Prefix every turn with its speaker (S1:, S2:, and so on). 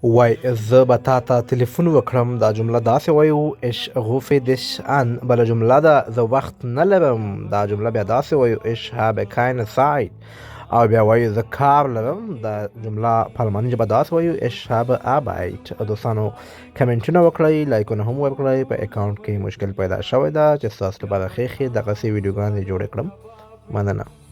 S1: وای زه به تا ته تلیفون وکړم دا جمله داسې وایو اش rufe dich an بله جمله ده زه وخت نه لرم دا جمله بیا داسې وایو ich habe keine Zeit او بیا وایو زه کار لرم دا جمله په الماني ژبه داسې وایو ich habe Arbeit. دوستانو کمنټونه وکړئ لایکونه هم ورکړئ په اکاونټ کې مشکل پیدا شوی ده چې ستاسو لپاره ښې دغسې ویډیوګانې جوړې کړم مننه